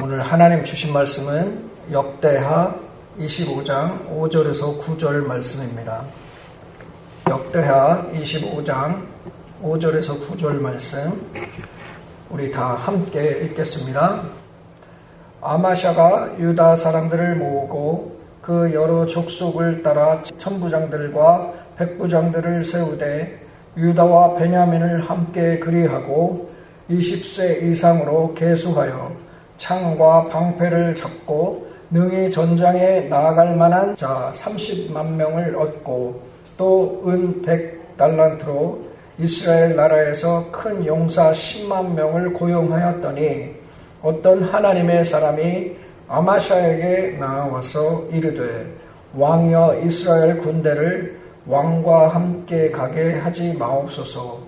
오늘 하나님 주신 말씀은 역대하 25장 5절에서 9절 말씀입니다. 역대하 25장 5절에서 9절 말씀 우리 다 함께 읽겠습니다. 아마샤가 유다 사람들을 모으고 그 여러 족속을 따라 천부장들과 백부장들을 세우되 유다와 베냐민을 함께 그리하고 20세 이상으로 계수하여 창과 방패를 잡고 능히 전장에 나아갈 만한 자 30만 명을 얻고 또 은 100달란트로 이스라엘 나라에서 큰 용사 10만 명을 고용하였더니 어떤 하나님의 사람이 아마샤에게 나와서 이르되 왕이여 이스라엘 군대를 왕과 함께 가게 하지 마옵소서.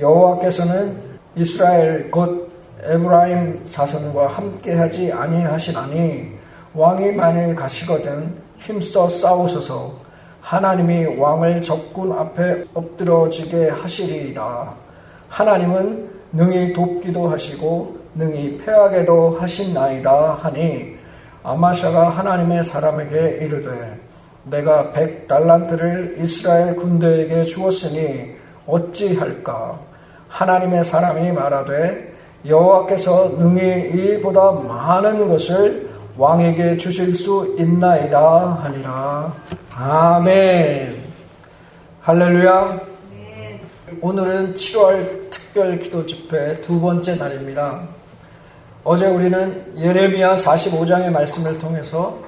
여호와께서는 이스라엘 곧 에브라임 사선과 함께 하지 아니하시나니 왕이 만일 가시거든 힘써 싸우소서. 하나님이 왕을 적군 앞에 엎드러지게 하시리이다. 하나님은 능히 돕기도 하시고 능히 패하게도 하신나이다 하니 아마샤가 하나님의 사람에게 이르되 내가 100달란트를 이스라엘 군대에게 주었으니 어찌할까? 하나님의 사람이 말하되 여호와께서 능히 이보다 많은 것을 왕에게 주실 수 있나이다 하니라. 아멘. 할렐루야. 오늘은 7월 특별 기도 집회 두 번째 날입니다. 어제 우리는 예레미야 45장의 말씀을 통해서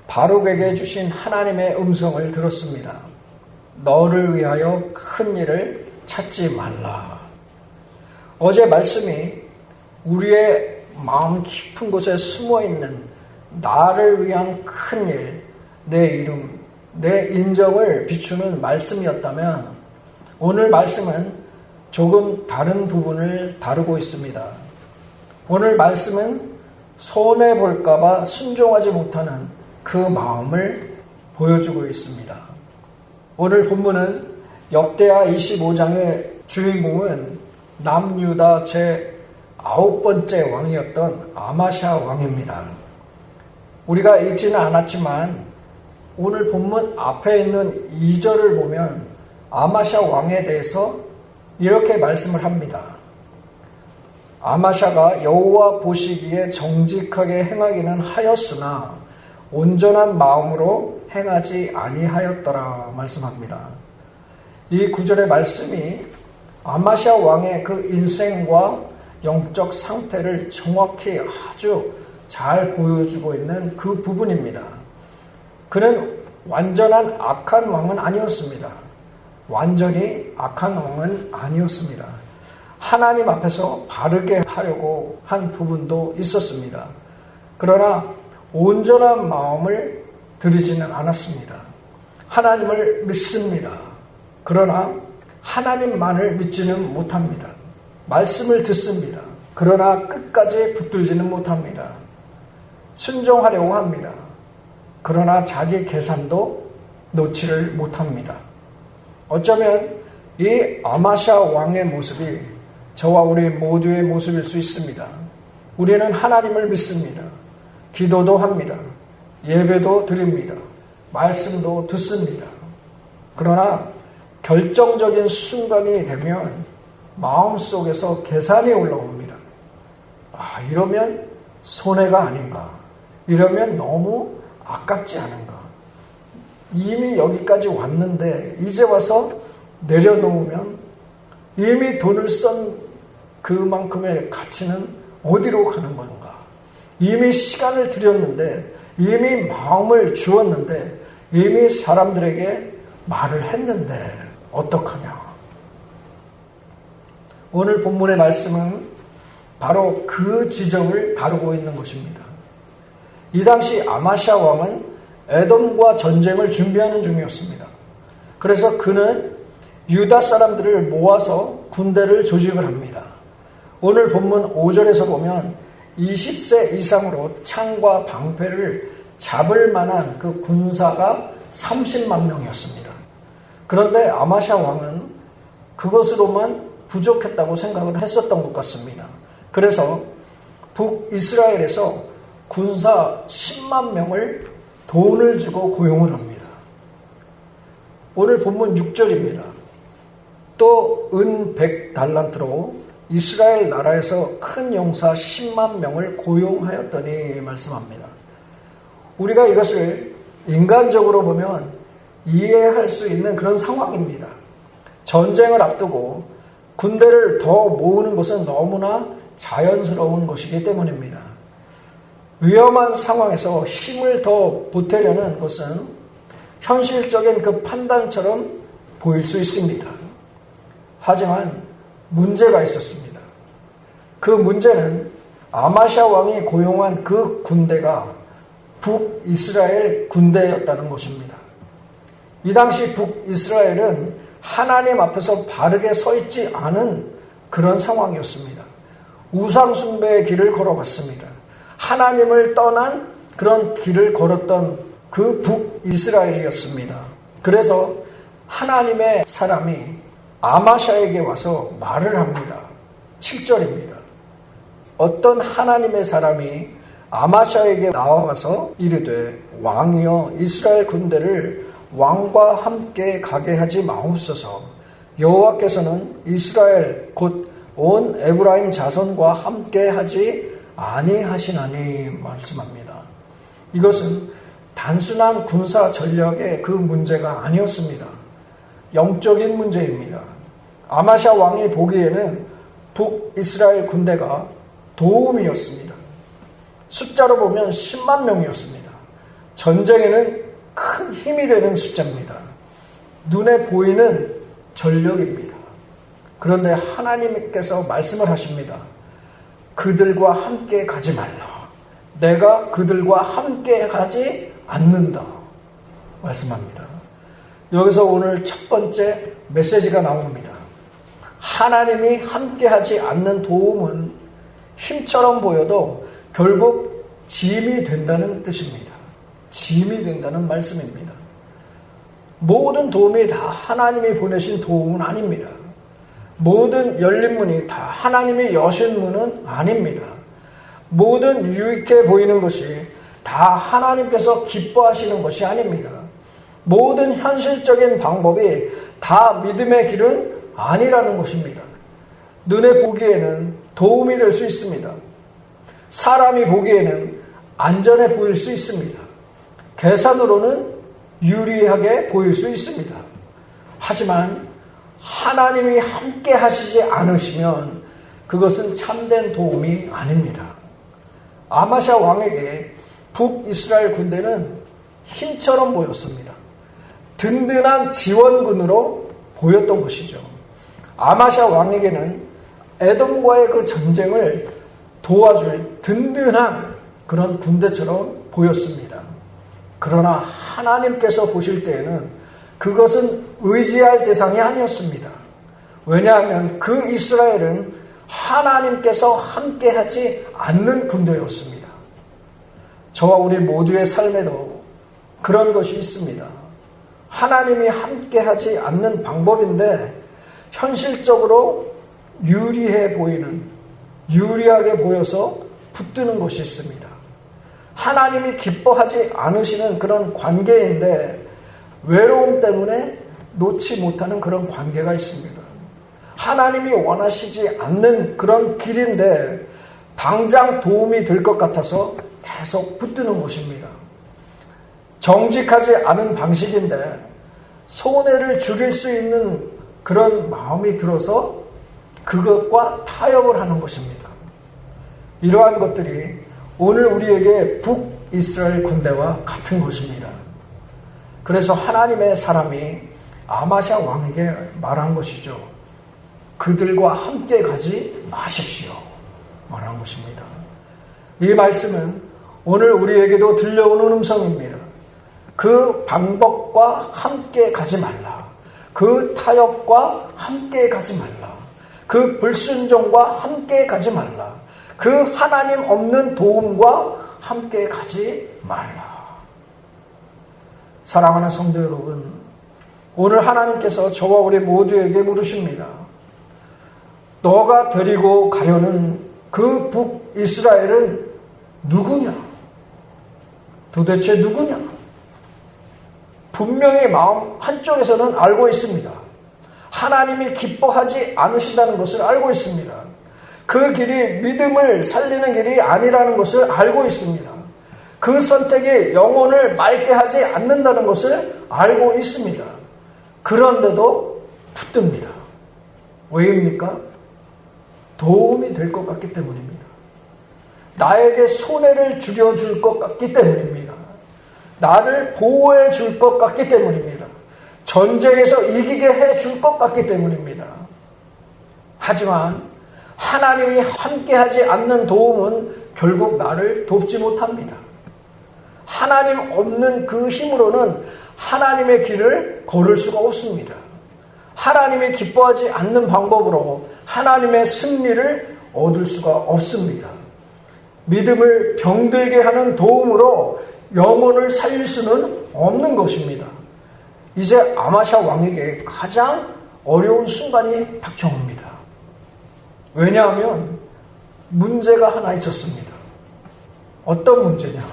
바룩에게 주신 하나님의 음성을 들었습니다. 너를 위하여 큰 일을 찾지 말라. 어제 말씀이 우리의 마음 깊은 곳에 숨어있는 나를 위한 큰 일, 내 이름, 내 인정을 비추는 말씀이었다면 오늘 말씀은 조금 다른 부분을 다루고 있습니다. 오늘 말씀은 손해볼까봐 순종하지 못하는 그 마음을 보여주고 있습니다. 오늘 본문은 역대하 25장의 주인공은 남유다 제9번째 왕이었던 아마샤 왕입니다. 우리가 읽지는 않았지만 오늘 본문 앞에 있는 2절을 보면 아마샤 왕에 대해서 이렇게 말씀을 합니다. 아마샤가 여호와 보시기에 정직하게 행하기는 하였으나 온전한 마음으로 행하지 아니하였더라 말씀합니다. 이 9절의 말씀이 아마샤 왕의 그 인생과 영적 상태를 정확히 아주 잘 보여주고 있는 그 부분입니다. 그는 완전한 악한 왕은 아니었습니다. 완전히 악한 왕은 아니었습니다. 하나님 앞에서 바르게 하려고 한 부분도 있었습니다. 그러나 온전한 마음을 들이지는 않았습니다. 하나님을 믿습니다. 그러나 하나님만을 믿지는 못합니다. 말씀을 듣습니다. 그러나 끝까지 붙들지는 못합니다. 순종하려고 합니다. 그러나 자기 계산도 놓지를 못합니다. 어쩌면 이 아마샤 왕의 모습이 저와 우리 모두의 모습일 수 있습니다. 우리는 하나님을 믿습니다. 기도도 합니다. 예배도 드립니다. 말씀도 듣습니다. 그러나 결정적인 순간이 되면 마음속에서 계산이 올라옵니다. 이러면 손해가 아닌가? 이러면 너무 아깝지 않은가? 이미 여기까지 왔는데 이제 와서 내려놓으면 이미 돈을 쓴 그만큼의 가치는 어디로 가는 건가? 이미 시간을 들였는데 이미 마음을 주었는데 이미 사람들에게 말을 했는데 어떡하냐? 오늘 본문의 말씀은 바로 그 지점을 다루고 있는 것입니다. 이 당시 아마샤 왕은 에돔과 전쟁을 준비하는 중이었습니다. 그래서 그는 유다 사람들을 모아서 군대를 조직을 합니다. 오늘 본문 5절에서 보면 20세 이상으로 창과 방패를 잡을 만한 그 군사가 30만 명이었습니다. 그런데 아마샤 왕은 그것으로만 부족했다고 생각을 했었던 것 같습니다. 그래서 북이스라엘에서 군사 10만 명을 돈을 주고 고용을 합니다. 오늘 본문 6절입니다. 또 은 100달란트로 이스라엘 나라에서 큰 용사 10만 명을 고용하였더니 말씀합니다. 우리가 이것을 인간적으로 보면 이해할 수 있는 그런 상황입니다. 전쟁을 앞두고 군대를 더 모으는 것은 너무나 자연스러운 것이기 때문입니다. 위험한 상황에서 힘을 더 보태려는 것은 현실적인 그 판단처럼 보일 수 있습니다. 하지만 문제가 있었습니다. 그 문제는 아마샤 왕이 고용한 그 군대가 북이스라엘 군대였다는 것입니다. 이 당시 북이스라엘은 하나님 앞에서 바르게 서 있지 않은 그런 상황이었습니다. 우상숭배의 길을 걸어갔습니다. 하나님을 떠난 그런 길을 걸었던 그 북이스라엘이었습니다. 그래서 하나님의 사람이 아마샤에게 와서 말을 합니다. 7절입니다. 어떤 하나님의 사람이 아마샤에게 나와서 이르되 왕이여 이스라엘 군대를 왕과 함께 가게 하지 마옵소서. 여호와께서는 이스라엘 곧 온 에브라임 자손과 함께 하지 아니하시나니 말씀합니다. 이것은 단순한 군사 전략의 그 문제가 아니었습니다. 영적인 문제입니다. 아마샤 왕이 보기에는 북이스라엘 군대가 도움이었습니다. 숫자로 보면 10만 명이었습니다. 전쟁에는 큰 힘이 되는 숫자입니다. 눈에 보이는 전력입니다. 그런데 하나님께서 말씀을 하십니다. 그들과 함께 가지 말라. 내가 그들과 함께 가지 않는다. 말씀합니다. 여기서 오늘 첫 번째 메시지가 나옵니다. 하나님이 함께 하지 않는 도움은 힘처럼 보여도 결국 짐이 된다는 뜻입니다. 짐이 된다는 말씀입니다. 모든 도움이 다 하나님이 보내신 도움은 아닙니다. 모든 열린 문이 다 하나님이 여신 문은 아닙니다. 모든 유익해 보이는 것이 다 하나님께서 기뻐하시는 것이 아닙니다. 모든 현실적인 방법이 다 믿음의 길은 아니라는 것입니다. 눈에 보기에는 도움이 될 수 있습니다. 사람이 보기에는 안전해 보일 수 있습니다. 계산으로는 유리하게 보일 수 있습니다. 하지만 하나님이 함께 하시지 않으시면 그것은 참된 도움이 아닙니다. 아마샤 왕에게 북이스라엘 군대는 힘처럼 보였습니다. 든든한 지원군으로 보였던 것이죠. 아마샤 왕에게는 에돔과의 그 전쟁을 도와줄 든든한 그런 군대처럼 보였습니다. 그러나 하나님께서 보실 때에는 그것은 의지할 대상이 아니었습니다. 왜냐하면 그 이스라엘은 하나님께서 함께하지 않는 군대였습니다. 저와 우리 모두의 삶에도 그런 것이 있습니다. 하나님이 함께하지 않는 방법인데 현실적으로 유리해 보이는, 유리하게 보여서 붙드는 것이 있습니다. 하나님이 기뻐하지 않으시는 그런 관계인데 외로움 때문에 놓지 못하는 그런 관계가 있습니다. 하나님이 원하시지 않는 그런 길인데 당장 도움이 될 것 같아서 계속 붙드는 것입니다. 정직하지 않은 방식인데 손해를 줄일 수 있는 그런 마음이 들어서 그것과 타협을 하는 것입니다. 이러한 것들이 오늘 우리에게 북이스라엘 군대와 같은 것입니다. 그래서 하나님의 사람이 아마샤 왕에게 말한 것이죠. 그들과 함께 가지 마십시오. 말한 것입니다. 이 말씀은 오늘 우리에게도 들려오는 음성입니다. 그 방법과 함께 가지 말라. 그 타협과 함께 가지 말라. 그 불순종과 함께 가지 말라. 그 하나님 없는 도움과 함께 가지 말라. 사랑하는 성도 여러분, 오늘 하나님께서 저와 우리 모두에게 물으십니다. 너가 데리고 가려는 그 북이스라엘은 누구냐? 도대체 누구냐? 분명히 마음 한쪽에서는 알고 있습니다. 하나님이 기뻐하지 않으신다는 것을 알고 있습니다. 그 길이 믿음을 살리는 길이 아니라는 것을 알고 있습니다. 그 선택이 영혼을 맑게 하지 않는다는 것을 알고 있습니다. 그런데도 붙듭니다. 왜입니까? 도움이 될 것 같기 때문입니다. 나에게 손해를 줄여줄 것 같기 때문입니다. 나를 보호해 줄 것 같기 때문입니다. 전쟁에서 이기게 해 줄 것 같기 때문입니다. 하지만 하나님이 함께하지 않는 도움은 결국 나를 돕지 못합니다. 하나님 없는 그 힘으로는 하나님의 길을 걸을 수가 없습니다. 하나님이 기뻐하지 않는 방법으로 하나님의 승리를 얻을 수가 없습니다. 믿음을 병들게 하는 도움으로 영혼을 살릴 수는 없는 것입니다. 이제 아마샤 왕에게 가장 어려운 순간이 닥쳐옵니다. 왜냐하면 문제가 하나 있었습니다. 어떤 문제냐?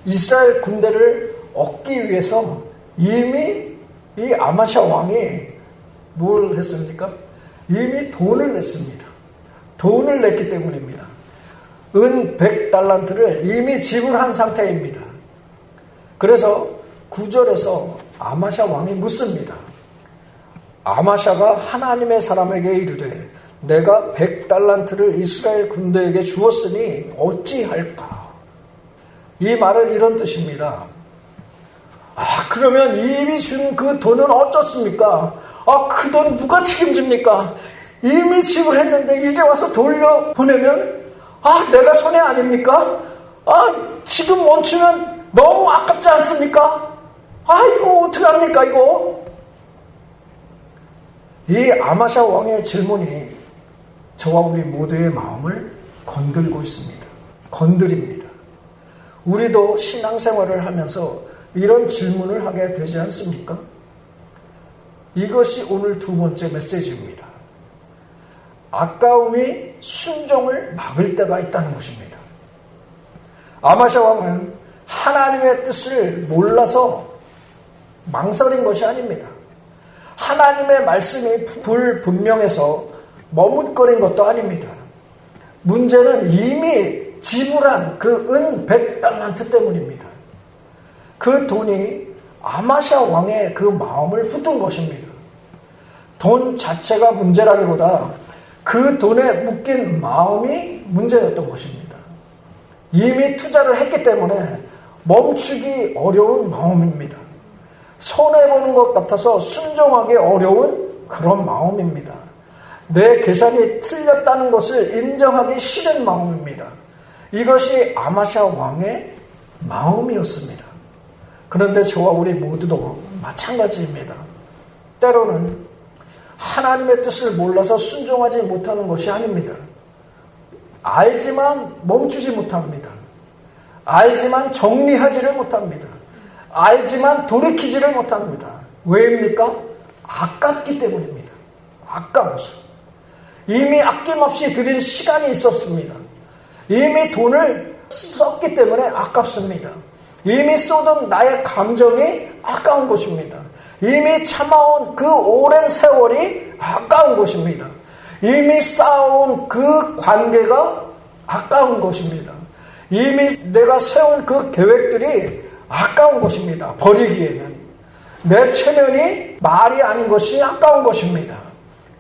이스라엘 군대를 얻기 위해서 이미 이 아마샤 왕이 뭘 했습니까? 이미 돈을 냈습니다. 돈을 냈기 때문입니다. 은 100달란트를 이미 지불한 상태입니다. 그래서 9절에서 아마샤 왕이 묻습니다. 아마샤가 하나님의 사람에게 이르되 내가 100달란트를 이스라엘 군대에게 주었으니 어찌할까? 이 말은 이런 뜻입니다. 그러면 이미 준 그 돈은 어쩌습니까? 그 돈 누가 책임집니까? 이미 지불했는데 이제 와서 돌려보내면 내가 손해 아닙니까? 지금 멈추면 너무 아깝지 않습니까? 이거 어떡합니까 이거? 이 아마샤 왕의 질문이 저와 우리 모두의 마음을 건들고 있습니다. 건드립니다. 우리도 신앙생활을 하면서 이런 질문을 하게 되지 않습니까? 이것이 오늘 두 번째 메시지입니다. 아까움이 순종을 막을 때가 있다는 것입니다. 아마샤 왕은 하나님의 뜻을 몰라서 망설인 것이 아닙니다. 하나님의 말씀이 불분명해서 머뭇거린 것도 아닙니다. 문제는 이미 지불한 그 은 100달란트 때문입니다. 그 돈이 아마샤 왕의 그 마음을 붙든 것입니다. 돈 자체가 문제라기보다 그 돈에 묶인 마음이 문제였던 것입니다. 이미 투자를 했기 때문에 멈추기 어려운 마음입니다. 손해보는 것 같아서 순종하기 어려운 그런 마음입니다. 내 계산이 틀렸다는 것을 인정하기 싫은 마음입니다. 이것이 아마샤 왕의 마음이었습니다. 그런데 저와 우리 모두도 마찬가지입니다. 때로는 하나님의 뜻을 몰라서 순종하지 못하는 것이 아닙니다. 알지만 멈추지 못합니다. 알지만 정리하지를 못합니다. 알지만 돌이키지를 못합니다. 왜입니까? 아깝기 때문입니다. 아까워서. 이미 아낌없이 들인 시간이 있었습니다. 이미 돈을 썼기 때문에 아깝습니다. 이미 쏟은 나의 감정이 아까운 것입니다. 이미 참아온 그 오랜 세월이 아까운 것입니다. 이미 쌓아온 그 관계가 아까운 것입니다. 이미 내가 세운 그 계획들이 아까운 것입니다. 버리기에는. 내 체면이 말이 아닌 것이 아까운 것입니다.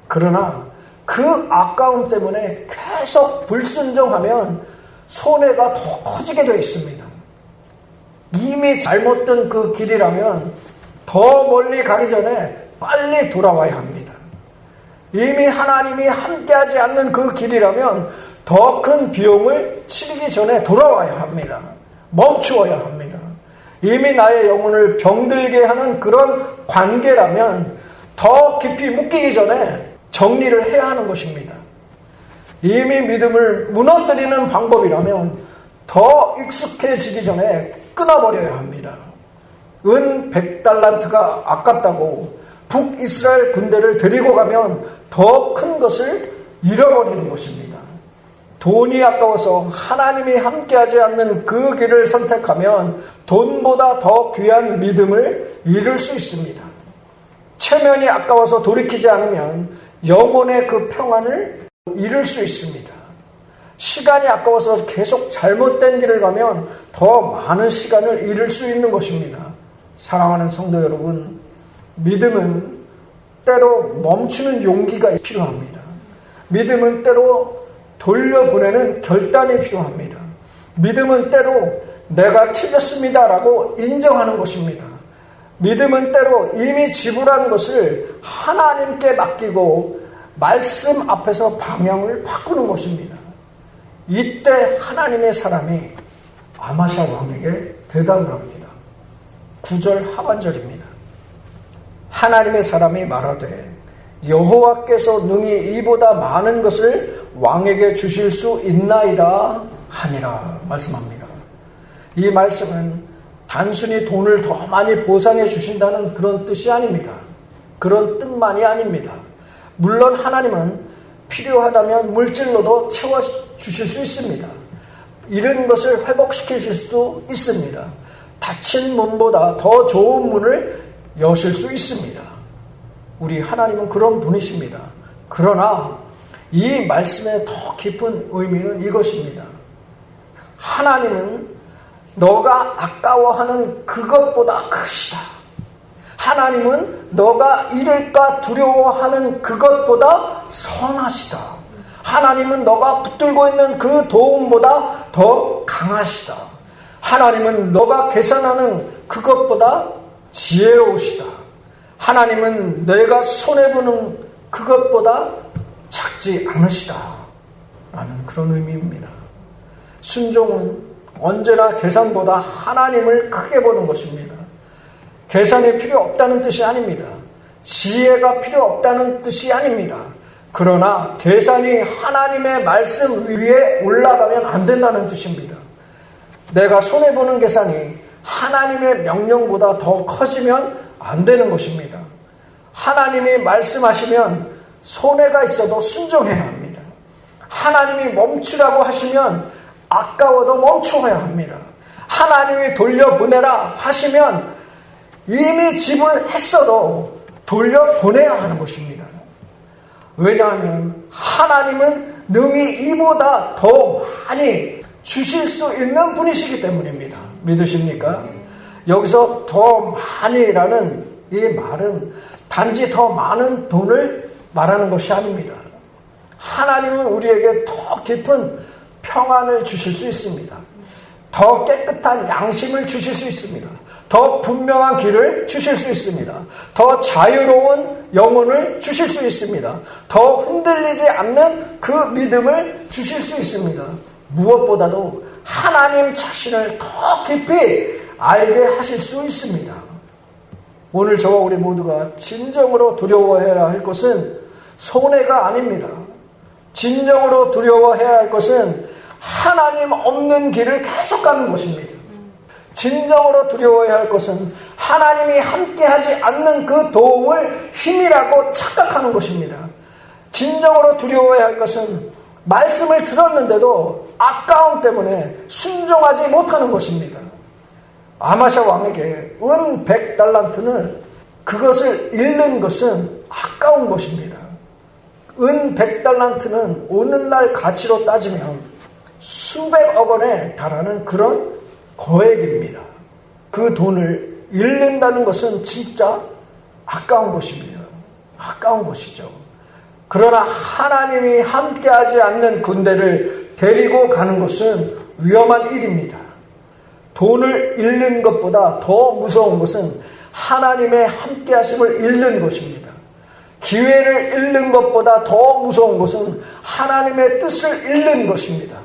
그러나 그 아까움 때문에 계속 불순종하면 손해가 더 커지게 되어 있습니다. 이미 잘못된 그 길이라면 더 멀리 가기 전에 빨리 돌아와야 합니다. 이미 하나님이 함께하지 않는 그 길이라면 더 큰 비용을 치르기 전에 돌아와야 합니다. 멈추어야 합니다. 이미 나의 영혼을 병들게 하는 그런 관계라면 더 깊이 묶이기 전에 정리를 해야 하는 것입니다. 이미 믿음을 무너뜨리는 방법이라면 더 익숙해지기 전에 끊어버려야 합니다. 은 100달란트가 아깝다고 북이스라엘 군대를 데리고 가면 더 큰 것을 잃어버리는 것입니다. 돈이 아까워서 하나님이 함께하지 않는 그 길을 선택하면 돈보다 더 귀한 믿음을 잃을 수 있습니다. 체면이 아까워서 돌이키지 않으면 영혼의 그 평안을 잃을 수 있습니다. 시간이 아까워서 계속 잘못된 길을 가면 더 많은 시간을 잃을 수 있는 것입니다. 사랑하는 성도 여러분, 믿음은 때로 멈추는 용기가 필요합니다. 믿음은 때로 돌려보내는 결단이 필요합니다. 믿음은 때로 내가 틀렸습니다라고 인정하는 것입니다. 믿음은 때로 이미 지불한 것을 하나님께 맡기고 말씀 앞에서 방향을 바꾸는 것입니다. 이때 하나님의 사람이 아마샤 왕에게 대답을 합니다. 9절 하반절입니다. 하나님의 사람이 말하되 여호와께서 능히 이보다 많은 것을 왕에게 주실 수 있나이다 하니라 말씀합니다. 이 말씀은 단순히 돈을 더 많이 보상해 주신다는 그런 뜻이 아닙니다. 그런 뜻만이 아닙니다. 물론 하나님은 필요하다면 물질로도 채워주실 수 있습니다. 잃은 것을 회복시키실 수도 있습니다. 닫힌 문보다 더 좋은 문을 여실 수 있습니다. 우리 하나님은 그런 분이십니다. 그러나 이 말씀의 더 깊은 의미는 이것입니다. 하나님은 너가 아까워하는 그것보다 크시다. 하나님은 너가 잃을까 두려워하는 그것보다 선하시다. 하나님은 너가 붙들고 있는 그 도움보다 더 강하시다. 하나님은 너가 계산하는 그것보다 지혜로우시다. 하나님은 내가 손해보는 그것보다 작지 않으시다. 라는 그런 의미입니다. 순종은 언제나 계산보다 하나님을 크게 보는 것입니다. 계산이 필요 없다는 뜻이 아닙니다. 지혜가 필요 없다는 뜻이 아닙니다. 그러나 계산이 하나님의 말씀 위에 올라가면 안 된다는 뜻입니다. 내가 손해보는 계산이 하나님의 명령보다 더 커지면 안 되는 것입니다. 하나님이 말씀하시면 손해가 있어도 순종해야 합니다. 하나님이 멈추라고 하시면 아까워도 멈춰야 합니다. 하나님이 돌려보내라 하시면 이미 지불했어도 돌려보내야 하는 것입니다. 왜냐하면 하나님은 능히 이보다 더 많이 주실 수 있는 분이시기 때문입니다. 믿으십니까? 여기서 더 많이라는 이 말은 단지 더 많은 돈을 말하는 것이 아닙니다. 하나님은 우리에게 더 깊은 평안을 주실 수 있습니다. 더 깨끗한 양심을 주실 수 있습니다. 더 분명한 길을 주실 수 있습니다. 더 자유로운 영혼을 주실 수 있습니다. 더 흔들리지 않는 그 믿음을 주실 수 있습니다. 무엇보다도 하나님 자신을 더 깊이 알게 하실 수 있습니다. 오늘 저와 우리 모두가 진정으로 두려워해야 할 것은 손해가 아닙니다. 진정으로 두려워해야 할 것은 하나님 없는 길을 계속 가는 것입니다. 진정으로 두려워해야 할 것은 하나님이 함께하지 않는 그 도움을 힘이라고 착각하는 것입니다. 진정으로 두려워해야 할 것은 말씀을 들었는데도 아까움 때문에 순종하지 못하는 것입니다. 아마샤 왕에게 은 100달란트는 그것을 잃는 것은 아까운 것입니다. 은 100달란트는 오늘날 가치로 따지면 수백억 원에 달하는 그런 거액입니다. 그 돈을 잃는다는 것은 진짜 아까운 것입니다. 아까운 것이죠. 그러나 하나님이 함께하지 않는 군대를 데리고 가는 것은 위험한 일입니다. 돈을 잃는 것보다 더 무서운 것은 하나님의 함께하심을 잃는 것입니다. 기회를 잃는 것보다 더 무서운 것은 하나님의 뜻을 잃는 것입니다.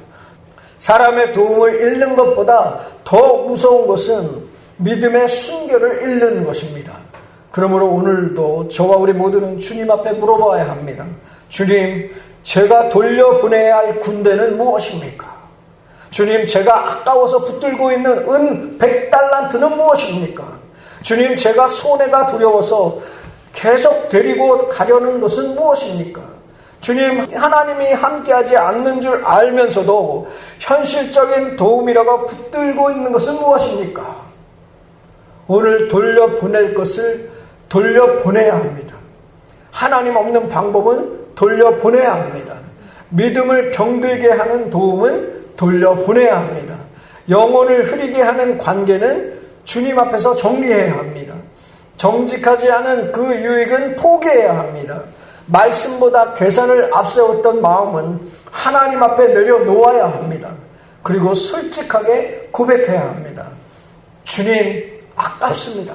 사람의 도움을 잃는 것보다 더 무서운 것은 믿음의 순결을 잃는 것입니다. 그러므로 오늘도 저와 우리 모두는 주님 앞에 물어봐야 합니다. 주님, 제가 돌려보내야 할 군대는 무엇입니까? 주님, 제가 아까워서 붙들고 있는 은 100달란트는 무엇입니까? 주님, 제가 손해가 두려워서 계속 데리고 가려는 것은 무엇입니까? 주님, 하나님이 함께하지 않는 줄 알면서도 현실적인 도움이라고 붙들고 있는 것은 무엇입니까? 오늘 돌려보낼 것을 돌려보내야 합니다. 하나님 없는 방법은 돌려보내야 합니다. 믿음을 병들게 하는 도움은 돌려보내야 합니다. 영혼을 흐리게 하는 관계는 주님 앞에서 정리해야 합니다. 정직하지 않은 그 유익은 포기해야 합니다. 말씀보다 계산을 앞세웠던 마음은 하나님 앞에 내려놓아야 합니다. 그리고 솔직하게 고백해야 합니다. 주님, 아깝습니다.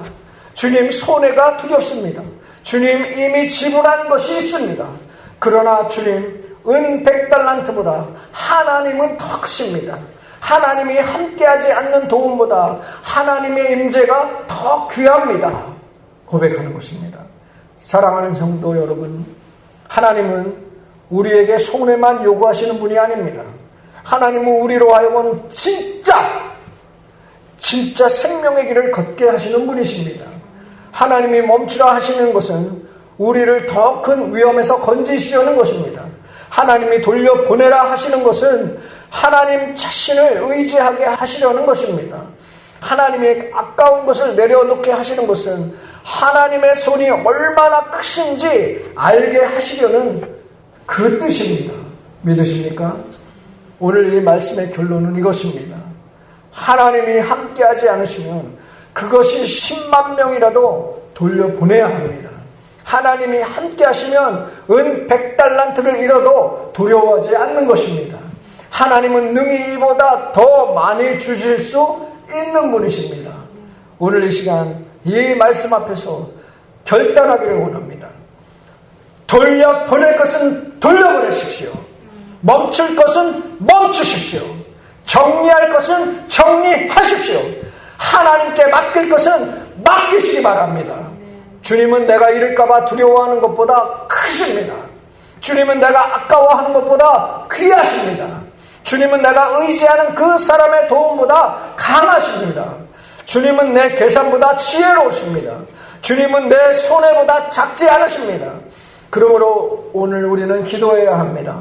주님, 손해가 두렵습니다. 주님, 이미 지불한 것이 있습니다. 그러나 주님, 은 100달란트보다 하나님은 더 크십니다. 하나님이 함께하지 않는 도움보다 하나님의 임재가 더 귀합니다. 고백하는 것입니다. 사랑하는 성도 여러분, 하나님은 우리에게 손해만 요구하시는 분이 아닙니다. 하나님은 우리로 하여금 진짜 생명의 길을 걷게 하시는 분이십니다. 하나님이 멈추라 하시는 것은 우리를 더 큰 위험에서 건지시려는 것입니다. 하나님이 돌려보내라 하시는 것은 하나님 자신을 의지하게 하시려는 것입니다. 하나님의 아까운 것을 내려놓게 하시는 것은 하나님의 손이 얼마나 크신지 알게 하시려는 그 뜻입니다. 믿으십니까? 오늘 이 말씀의 결론은 이것입니다. 하나님이 함께하지 않으시면 그것이 10만 명이라도 돌려보내야 합니다. 하나님이 함께하시면 은 100달란트를 잃어도 두려워하지 않는 것입니다. 하나님은 능히 이보다 더 많이 주실 수 있는 분이십니다. 오늘 이 시간 이 말씀 앞에서 결단하기를 원합니다. 돌려보낼 것은 돌려보내십시오. 멈출 것은 멈추십시오. 정리할 것은 정리하십시오. 하나님께 맡길 것은 맡기시기 바랍니다. 주님은 내가 잃을까봐 두려워하는 것보다 크십니다. 주님은 내가 아까워하는 것보다 귀하십니다. 주님은 내가 의지하는 그 사람의 도움보다 강하십니다. 주님은 내 계산보다 지혜로우십니다. 주님은 내 손해보다 작지 않으십니다. 그러므로 오늘 우리는 기도해야 합니다.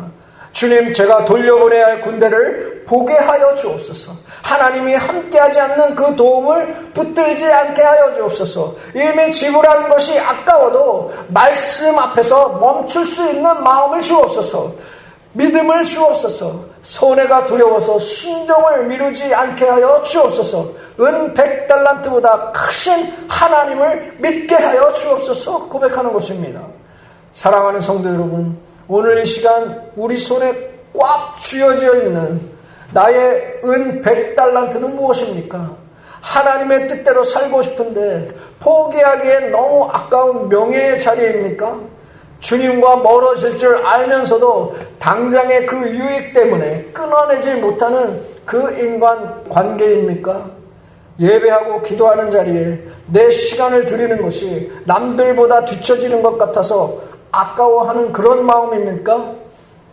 주님, 제가 돌려보내야 할 군대를 보게 하여 주옵소서. 하나님이 함께하지 않는 그 도움을 붙들지 않게 하여 주옵소서. 이미 지불한 것이 아까워도 말씀 앞에서 멈출 수 있는 마음을 주옵소서. 믿음을 주옵소서. 손해가 두려워서 순종을 미루지 않게 하여 주옵소서. 은 100달란트보다 크신 하나님을 믿게 하여 주옵소서. 고백하는 것입니다. 사랑하는 성도 여러분, 오늘 이 시간 우리 손에 꽉 쥐어져 있는 나의 은 100달란트는 무엇입니까? 하나님의 뜻대로 살고 싶은데 포기하기에 너무 아까운 명예의 자리입니까? 주님과 멀어질 줄 알면서도 당장의 그 유익 때문에 끊어내지 못하는 그 인간 관계입니까? 예배하고 기도하는 자리에 내 시간을 드리는 것이 남들보다 뒤처지는 것 같아서 아까워하는 그런 마음입니까?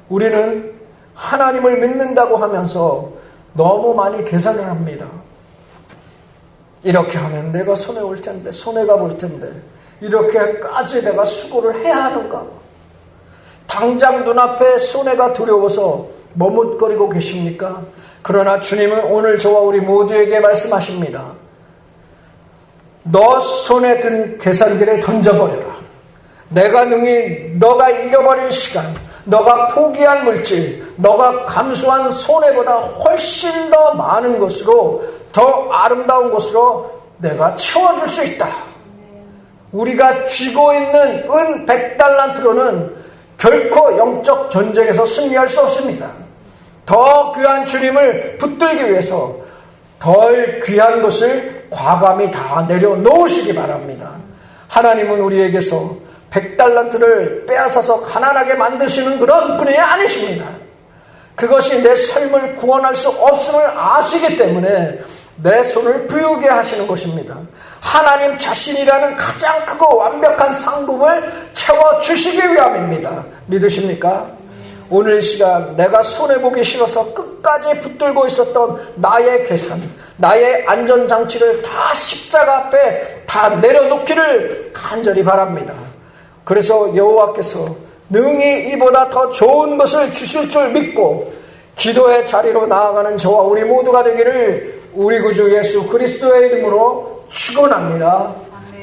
우리는 하나님을 믿는다고 하면서 너무 많이 계산을 합니다. 이렇게 하면 내가 손해올 텐데, 손해가 볼 텐데, 이렇게까지 내가 수고를 해야 하는가? 당장 눈앞에 손해가 두려워서 머뭇거리고 계십니까? 그러나 주님은 오늘 저와 우리 모두에게 말씀하십니다. 너 손에 든 계산기를 던져버려라. 내가 능히 너가 잃어버린 시간, 너가 포기한 물질, 너가 감수한 손해보다 훨씬 더 많은 것으로, 더 아름다운 것으로 내가 채워줄 수 있다. 우리가 쥐고 있는 은 100달란트로는 결코 영적 전쟁에서 승리할 수 없습니다. 더 귀한 주님을 붙들기 위해서 덜 귀한 것을 과감히 다 내려놓으시기 바랍니다. 하나님은 우리에게서 100달란트를 빼앗아서 가난하게 만드시는 그런 분이 아니십니다. 그것이 내 삶을 구원할 수 없음을 아시기 때문에 내 손을 부유게 하시는 것입니다. 하나님 자신이라는 가장 크고 완벽한 상급을 채워주시기 위함입니다. 믿으십니까? 오늘 시간 내가 손해보기 싫어서 끝까지 붙들고 있었던 나의 계산, 나의 안전장치를 다 십자가 앞에 다 내려놓기를 간절히 바랍니다. 그래서 여호와께서 능히 이보다 더 좋은 것을 주실 줄 믿고 기도의 자리로 나아가는 저와 우리 모두가 되기를 우리 구주 예수 그리스도의 이름으로 축원합니다.